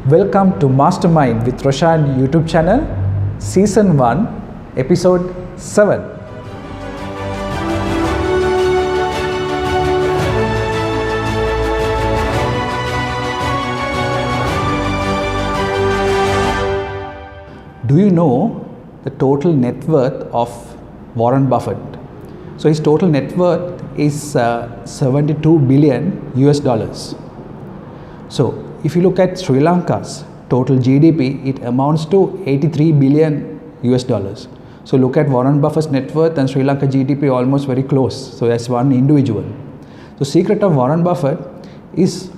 Welcome to Mastermind with Roshan YouTube channel, Season 1, Episode 7. Do you know the total net worth of Warren Buffett? So his total net worth is 72 billion US dollars. So if you look at Sri Lanka's total GDP, it amounts to 83 billion US dollars. So look at Warren Buffett's net worth and Sri Lanka GDP almost very close. So as one individual. The secret of Warren Buffett is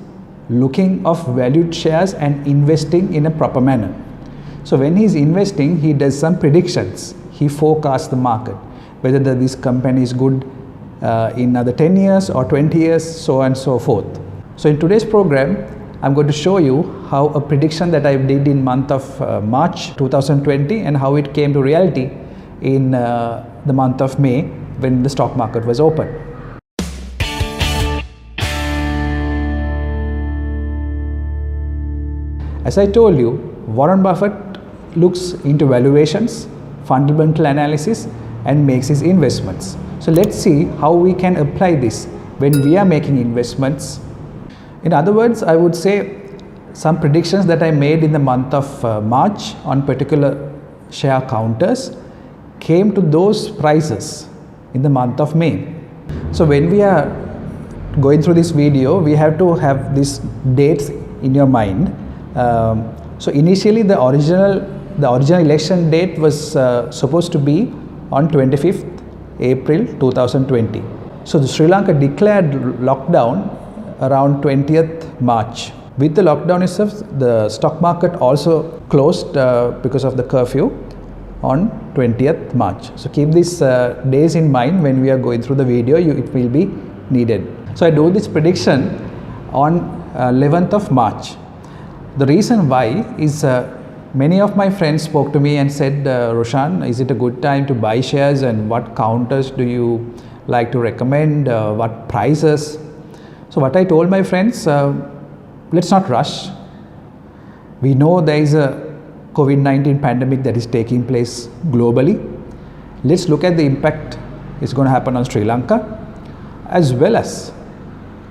looking of valued shares and investing in a proper manner. So when he is investing, he does some predictions. He forecasts the market, whether this company is good in another 10 years or 20 years, so on and so forth. So in today's program, I'm going to show you how a prediction that I did in month of March 2020 and how it came to reality in the month of May when the stock market was open. As I told you, Warren Buffett looks into valuations, fundamental analysis, and makes his investments. So let's see how we can apply this when we are making investments. In other words, I would say some predictions that I made in the month of March on particular share counters came to those prices in the month of May. So when we are going through this video, we have to have these dates in your mind. So initially the original election date was supposed to be on 25th April 2020. So the Sri Lanka declared lockdown around 20th March. With the lockdown itself, the stock market also closed because of the curfew on 20th March. So keep these days in mind when we are going through the video, it will be needed. So I do this prediction on 11th of March. The reason why is many of my friends spoke to me and said, Roshan, is it a good time to buy shares and what counters do you like to recommend, what prices? So what I told my friends, let's not rush. We know there is a COVID-19 pandemic that is taking place globally. Let's look at the impact is going to happen on Sri Lanka, as well as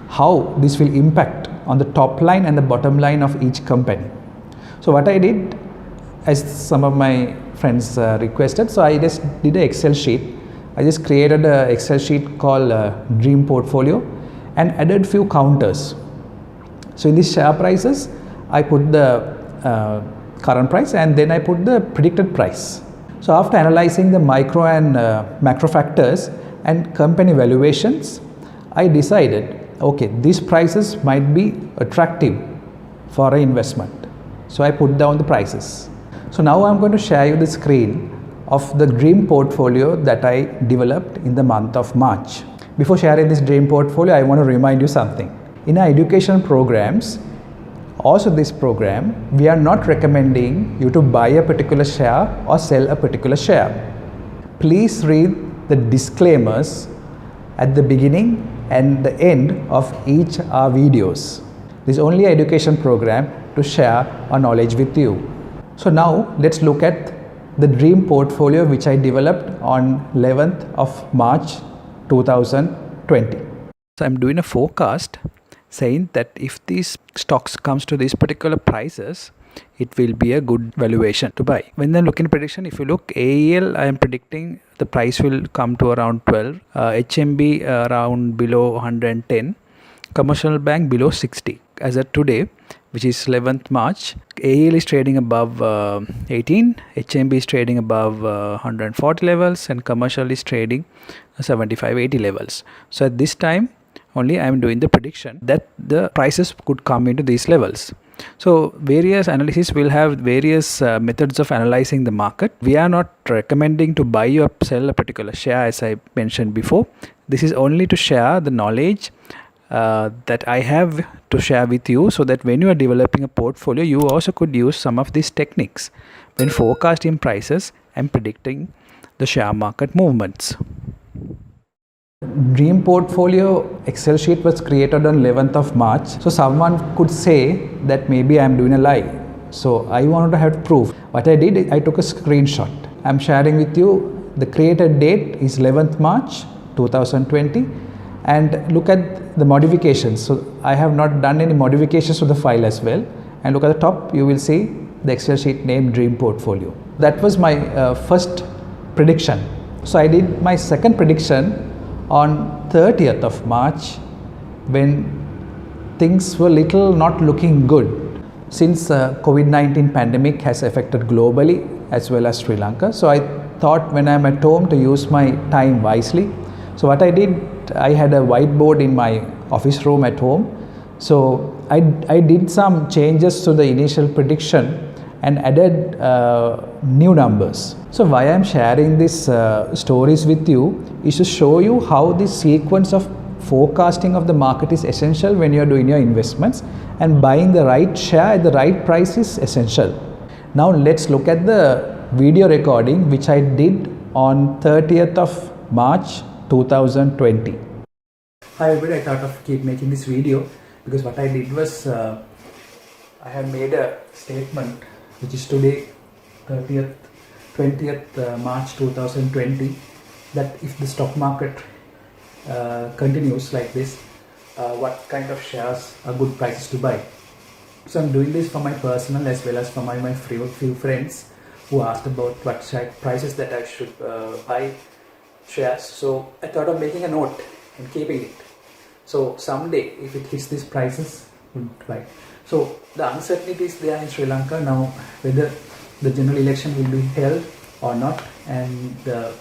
how this will impact on the top line and the bottom line of each company. So what I did, as some of my friends requested, so I just did an Excel sheet. I just created an Excel sheet called Dream Portfolio and added few counters. So in these share prices, I put the current price and then I put the predicted price. So after analyzing the micro and macro factors and company valuations, I decided, okay, these prices might be attractive for an investment. So I put down the prices. So now I'm going to share you the screen of the dream portfolio that I developed in the month of March. Before sharing this dream portfolio, I want to remind you something. In our education programs, also this program, we are not recommending you to buy a particular share or sell a particular share. Please read the disclaimers at the beginning and the end of each our videos. This is only an education program to share our knowledge with you. So now let's look at the dream portfolio which I developed on 11th of March 2020. So I'm doing a forecast saying that if these stocks comes to these particular prices, it will be a good valuation to buy. When I'm looking at prediction, if you look AEL, I am predicting the price will come to around 12, HMB around below 110, Commercial Bank below 60. As of today, which is 11th March, AEL is trading above 18, HMB is trading above 140 levels and Commercial is trading 75-80 levels. So at this time, only I am doing the prediction that the prices could come into these levels. So various analysis will have various methods of analyzing the market. We are not recommending to buy or sell a particular share, as I mentioned before. This is only to share the knowledge that I have to share with you, so that when you are developing a portfolio, you also could use some of these techniques when forecasting prices and predicting the share market movements. Dream portfolio Excel sheet was created on 11th of March. So someone could say that maybe I am doing a lie. So I wanted to have proof. What I did, I took a screenshot. I'm sharing with you. The created date is 11th March 2020, and look at the modifications. So I have not done any modifications to the file as well. And look at the top, you will see the Excel sheet named Dream Portfolio. That was my first prediction. So I did my second prediction on 30th of March when things were little not looking good. Since COVID-19 pandemic has affected globally as well as Sri Lanka, so I thought when I'm at home to use my time wisely. So what I did, I had a whiteboard in my office room at home. So I did some changes to the initial prediction and added new numbers. So why I'm sharing these stories with you is to show you how this sequence of forecasting of the market is essential when you're doing your investments, and buying the right share at the right price is essential. Now let's look at the video recording which I did on 30th of March 2020. Hi everybody, I thought of keep making this video because what I did was I have made a statement which is today 20th March 2020, that if the stock market continues like this, what kind of shares are good prices to buy. So I'm doing this for my personal as well as for my few friends who asked about what prices that I should buy shares. So I thought of making a note and keeping it. So someday if it hits these prices, we'll buy. So the uncertainty is there in Sri Lanka now, whether the general election will be held or not, and the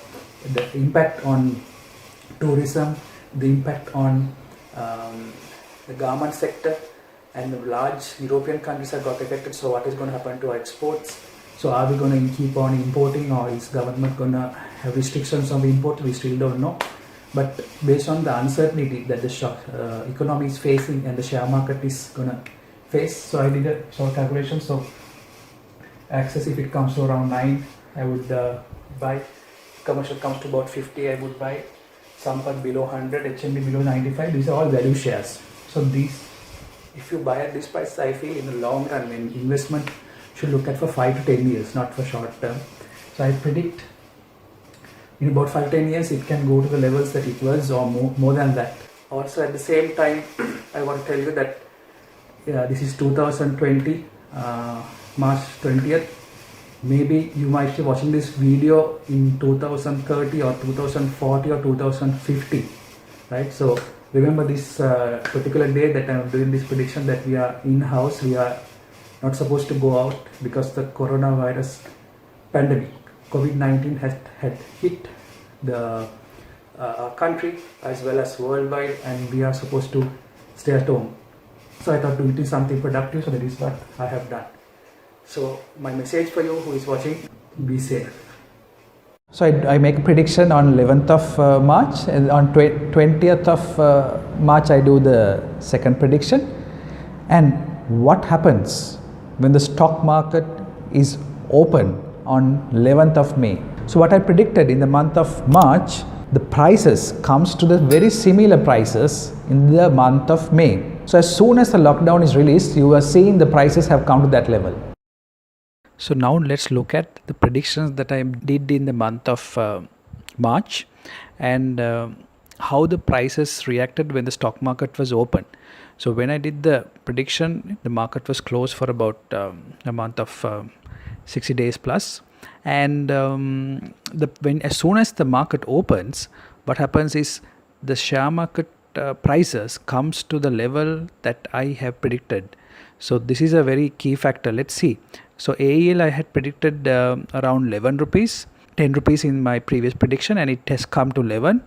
impact on tourism, the impact on the garment sector, and the large European countries have got affected. So what is going to happen to our exports? So are we going to keep on importing, or is government going to have restrictions on the import? We still don't know. But based on the uncertainty that the economy is facing and the share market is going to face, so I did a short calculation. So access, if it comes to around 9, I would buy. Commercial comes to about 50, I would buy. Sampath below 100, HMB below 95. These are all value shares. So these, if you buy at this price, I feel in the long run, when investment should look at for 5 to 10 years, not for short term. So I predict in about 5-10 years it can go to the levels that it was, or more than that. Also at the same time, I want to tell you that this is 2020 March 20th. Maybe you might be watching this video in 2030 or 2040 or 2050, right? So remember this particular day that I'm doing this prediction, that we are in-house, we are not supposed to go out because the coronavirus pandemic, COVID-19 had hit the country as well as worldwide, and we are supposed to stay at home. So I thought doing something productive, so that is what I have done. So my message for you who is watching, be safe. So I make a prediction on 11th of March, and on 20th of March I do the second prediction. And what happens when the stock market is open on 11th of May? So what I predicted in the month of March, the prices comes to the very similar prices in the month of May. So as soon as the lockdown is released, you are seeing the prices have come to that level. So now let's look at the predictions that I did in the month of March, and how the prices reacted when the stock market was open. So when I did the prediction, the market was closed for about a month of 60 days plus, and as soon as the market opens, what happens is the share market prices comes to the level that I have predicted. So this is a very key factor. Let's see. So AEL I had predicted around 11 rupees, 10 rupees in my previous prediction, and it has come to 11.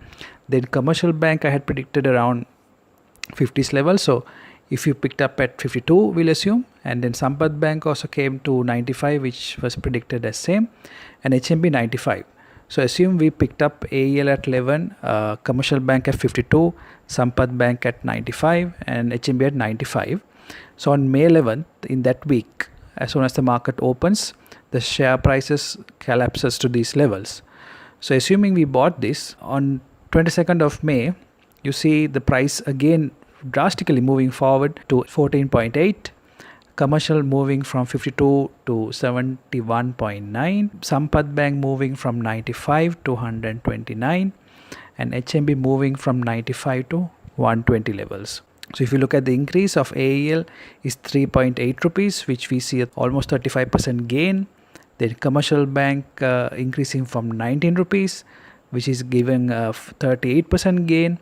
Then commercial bank I had predicted around 50s level. So if you picked up at 52, we'll assume, and then Sampath Bank also came to 95, which was predicted as same, and HMB 95. So assume we picked up AEL at 11, commercial bank at 52, Sampath Bank at 95, and HMB at 95. So on May 11th, in that week, as soon as the market opens, the share prices collapses to these levels. So assuming we bought this on 22nd of May, you see the price again drastically moving forward to 14.8. Commercial moving from 52 to 71.9, Sampath Bank moving from 95 to 129, and HMB moving from 95 to 120 levels. So if you look at the increase of AEL is 3.8 rupees, which we see at almost 35% gain. Then Commercial Bank increasing from 19 rupees, which is giving 38% gain,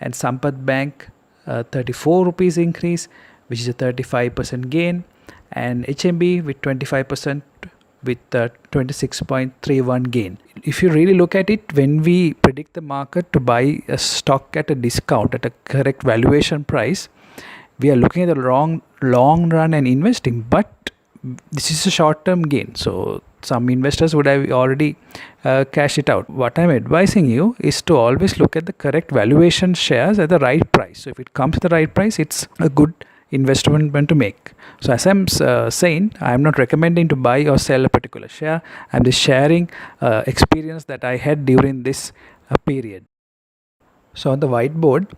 and Sampath Bank 34 rupees increase, which is a 35% gain, and HMB with 25% with 26.31 gain. If you really look at it, when we predict the market to buy a stock at a discount at a correct valuation price, we are looking at the long run and investing, but this is a short term gain. So some investors would have already cashed it out. What I'm advising you is to always look at the correct valuation shares at the right price. So if it comes at the right price, it's a good investment to make. So as I'm saying, I'm not recommending to buy or sell a particular share. I'm just sharing experience that I had during this period. So on the whiteboard,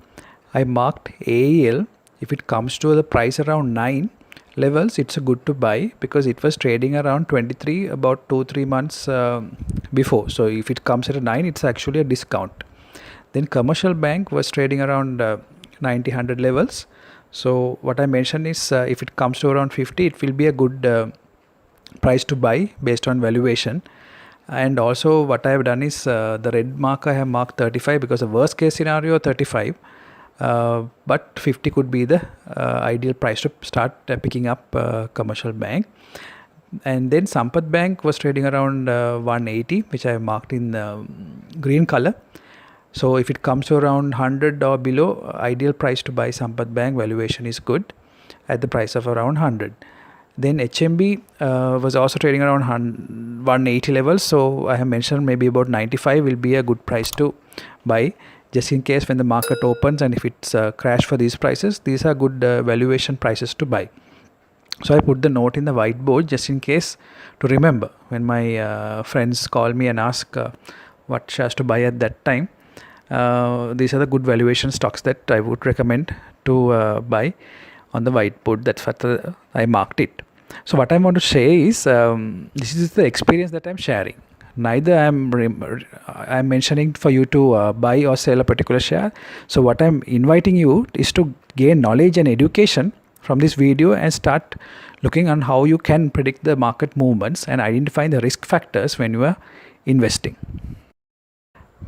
I marked AEL. If it comes to the price around 9 levels, it's a good to buy because it was trading around 23 about 2-3 months before. So if it comes at a 9, it's actually a discount. Then Commercial Bank was trading around 90-100 levels. So what I mentioned is if it comes to around 50, it will be a good price to buy based on valuation. And also what I have done is the red mark I have marked 35 because the worst case scenario 35. But 50 could be the ideal price to start picking up Commercial Bank. And then Sampath Bank was trading around 180, which I have marked in green color. So if it comes to around 100 or below, ideal price to buy Sampath Bank, valuation is good at the price of around 100. Then HMB was also trading around 180 levels. So I have mentioned maybe about 95 will be a good price to buy, just in case when the market opens and if it's crash for these prices, these are good valuation prices to buy. So I put the note in the whiteboard just in case to remember when my friends call me and ask what shares to buy at that time. These are the good valuation stocks that I would recommend to buy on the whiteboard. That's what I marked it. So what I want to say is this is the experience that I'm sharing. Neither I'm mentioning for you to buy or sell a particular share. So what I'm inviting you is to gain knowledge and education from this video and start looking on how you can predict the market movements and identify the risk factors when you are investing.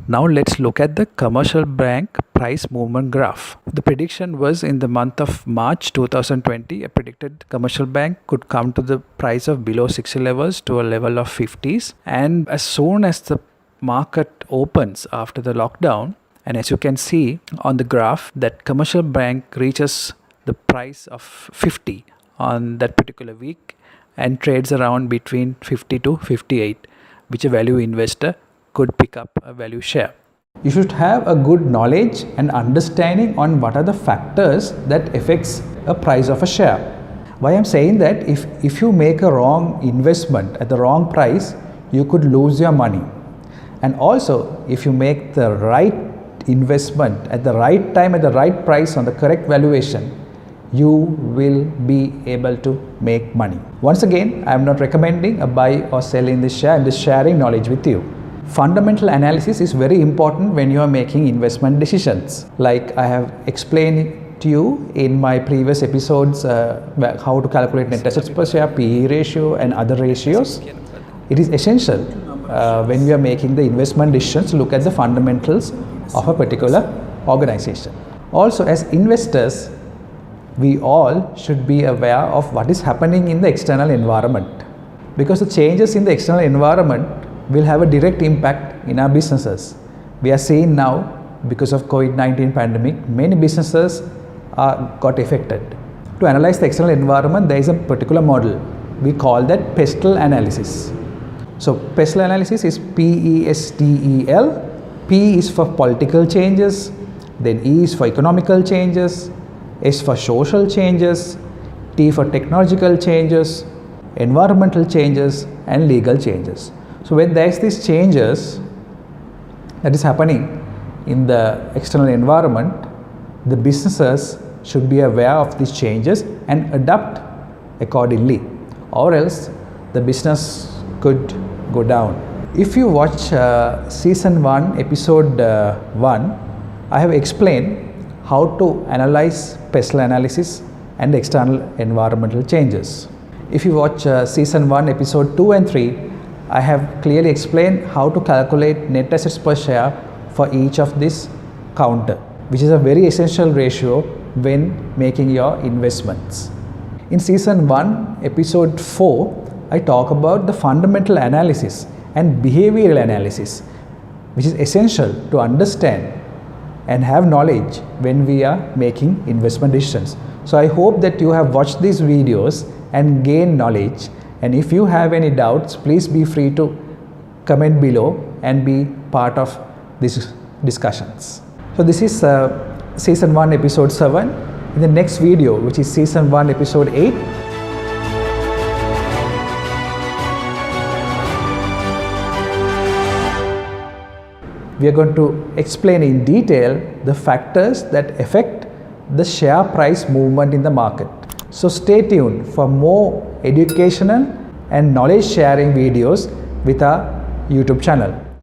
Now let's look at the Commercial Bank price movement graph. The prediction was in the month of March 2020, a predicted Commercial Bank could come to the price of below 60 levels to a level of 50s. And as soon as the market opens after the lockdown, and as you can see on the graph, that Commercial Bank reaches the price of 50 on that particular week and trades around between 50 to 58, which a value investor could pick up a value share. You should have a good knowledge and understanding on what are the factors that affects a price of a share. Why I'm saying that if you make a wrong investment at the wrong price, you could lose your money. And also if you make the right investment at the right time at the right price on the correct valuation, you will be able to make money. Once again, I am not recommending a buy or sell in this share. I am just sharing knowledge with you. Fundamental analysis is very important when you are making investment decisions. Like I have explained to you in my previous episodes how to calculate net assets per share, PE ratio and other ratios. It is essential when we are making the investment decisions to look at the fundamentals of a particular organization. Also, as investors, we all should be aware of what is happening in the external environment, because the changes in the external environment will have a direct impact in our businesses. We are seeing now, because of COVID-19 pandemic, many businesses got affected. To analyze the external environment, there is a particular model. We call that PESTEL Analysis. So PESTEL Analysis is P-E-S-T-E-L. P is for political changes, then E is for economical changes, S for social changes, T for technological changes, environmental changes and legal changes. So when there is these changes that is happening in the external environment, the businesses should be aware of these changes and adapt accordingly, or else the business could go down. If you watch season 1 episode 1, I have explained how to analyze PESTEL analysis and external environmental changes. If you watch season 1 episode 2 and 3, I have clearly explained how to calculate net assets per share for each of this counter, which is a very essential ratio when making your investments. In season 1 episode 4, I talk about the fundamental analysis and behavioral analysis, which is essential to understand and have knowledge when we are making investment decisions. So I hope that you have watched these videos and gained knowledge, and if you have any doubts, please be free to comment below and be part of these discussions. So this is season 1 episode 7. In the next video, which is season 1 episode 8, we are going to explain in detail the factors that affect the share price movement in the market. So stay tuned for more educational and knowledge sharing videos with our YouTube channel.